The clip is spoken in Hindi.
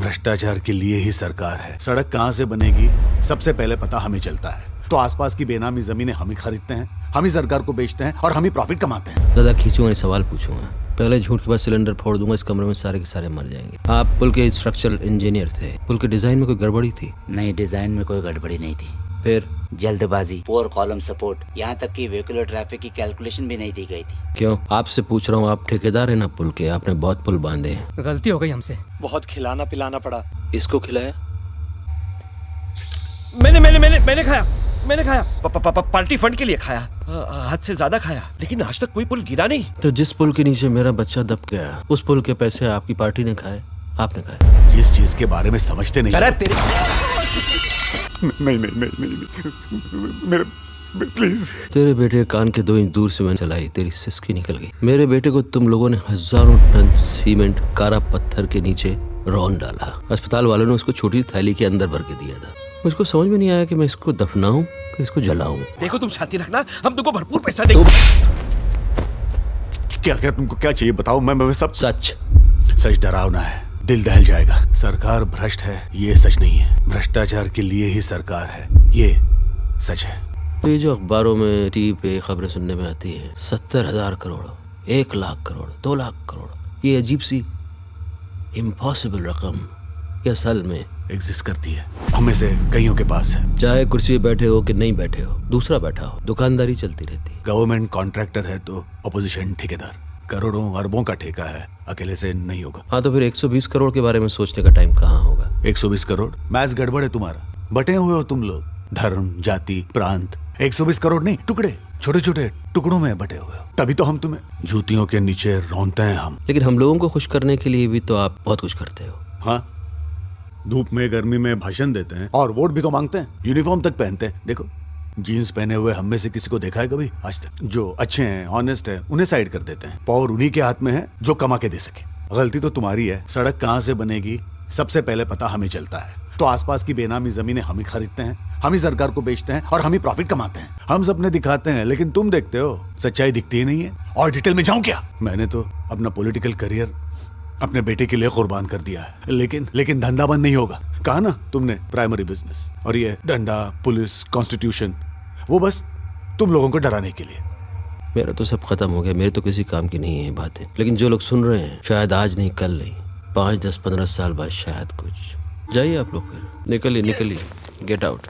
भ्रष्टाचार के लिए ही सरकार है। सड़क कहाँ से बनेगी सबसे पहले पता हमें चलता है, तो आसपास की बेनामी जमीनें हम ही खरीदते हैं, हम ही सरकार को बेचते हैं और हम ही प्रॉफिट कमाते हैं। दादा खींचूंगा, सवाल पूछूंगा। पहले झूठ के बाद सिलेंडर फोड़ दूंगा, इस कमरे में सारे के सारे मर जाएंगे। आप पुल के स्ट्रक्चरल इंजीनियर थे, पुल के डिजाइन में कोई गड़बड़ी थी? नहीं, डिजाइन में कोई गड़बड़ी नहीं थी। फिर? जल्दबाजी, पोर कॉलम सपोर्ट, यहाँ तक कि व्हीकुलर ट्रैफिक की कैलकुलेशन भी नहीं दी गई थी। क्यों? आपसे पूछ रहा हूँ, आप ठेकेदार है ना पुल के, आपने बहुत पुल बांधे हैं। गलती हो गई हमसे, बहुत खिलाना पिलाना पड़ा। इसको खिलाया? मैंने खाया पार्टी फंड के लिए खाया, हद से ज्यादा खाया, लेकिन आज तक कोई पुल गिरा नहीं। तो जिस पुल के नीचे मेरा बच्चा दब गया, उस पुल के पैसे आपकी पार्टी ने खाए, आपने खाए? जिस चीज के बारे में समझते नहीं। अरे तेरी नहीं मेरे प्लीज। तेरे बेटे कान के 2 इंच दूर से मैंने चलाई, तेरी सिसकी निकल गई। मेरे बेटे को तुम लोगों ने हजारों टन सीमेंट कारा पत्थर के नीचे रौंद डाला। अस्पताल वालों ने उसको छोटी थैली के अंदर भर के दिया था। मुझको समझ में नहीं आया कि मैं इसको दफनाऊं कि इसको जलाऊं। देखो तुम शांति रखना, हम तुमको भरपूर पैसा देंगे। क्या तुमको क्या चाहिए बताओ, मैं सब सच डरावना है, दिल दहल जाएगा। सरकार भ्रष्ट है ये सच नहीं है, भ्रष्टाचार के लिए ही सरकार है ये सच है। तो ये जो अखबारों में टीवी पे खबरें सुनने में आती हैं, 70,000 करोड़, 1 लाख करोड़, 2 लाख करोड़, ये अजीब सी इम्पॉसिबल रकम ये असल में एग्जिस्ट करती है, हमें से कईयों के पास है। चाहे कुर्सी पे बैठे हो कि नहीं बैठे हो, दूसरा बैठा हो, दुकानदारी चलती रहती है। गवर्नमेंट कॉन्ट्रैक्टर है तो अपोजिशन ठेकेदार, करोड़ों अरबों का ठेका है, अकेले से नहीं होगा। हाँ तो फिर 120 करोड़ के बारे में सोचने का टाइम कहाँ होगा? 120 करोड़ मैच गड़बड़ है तुम्हारा, बटे हुए हो तुम लोग, धर्म जाति प्रांत। 120 करोड़ नहीं, टुकड़े, छोटे छोटे टुकड़ों में बटे हुए हो, तभी तो हम तुम्हें जूतियों के नीचे रौंदते हैं हम। लेकिन हम लोगों को खुश करने के लिए भी तो आप बहुत कुछ करते हो। हाँ, धूप में गर्मी में भाषण देते हैं और वोट भी तो मांगते हैं, यूनिफॉर्म तक पहनते हैं। देखो जीन्स पहने हुए हम में से किसी को देखा है कभी आज तक? जो अच्छे हैं, ऑनेस्ट है, उन्हें साइड कर देते हैं। पावर उन्हीं के हाथ में है जो कमा के दे सके। गलती तो तुम्हारी है। सड़क कहाँ से बनेगी सबसे पहले पता हमें चलता है, तो आसपास की बेनामी जमीनें हम ही खरीदते हैं, हम ही सरकार को बेचते हैं और हम ही प्रॉफिट कमाते हैं। हम सपने दिखाते हैं लेकिन तुम देखते हो, सच्चाई दिखती ही नहीं है। और डिटेल में जाऊं क्या? मैंने तो अपना पॉलिटिकल करियर अपने बेटे के लिए कुर्बान कर दिया है, लेकिन धंधा बंद नहीं होगा। कहा ना तुमने, प्राइमरी बिजनेस। और ये डंडा, पुलिस, कॉन्स्टिट्यूशन, वो बस तुम लोगों को डराने के लिए। मेरा तो सब खत्म हो गया, मेरे तो किसी काम की नहीं है बातें। लेकिन जो लोग सुन रहे हैं, शायद आज नहीं कल नहीं, 5, 10, 15 साल बाद शायद कुछ। जाइए आप लोग, फिर निकलिए, गेट आउट।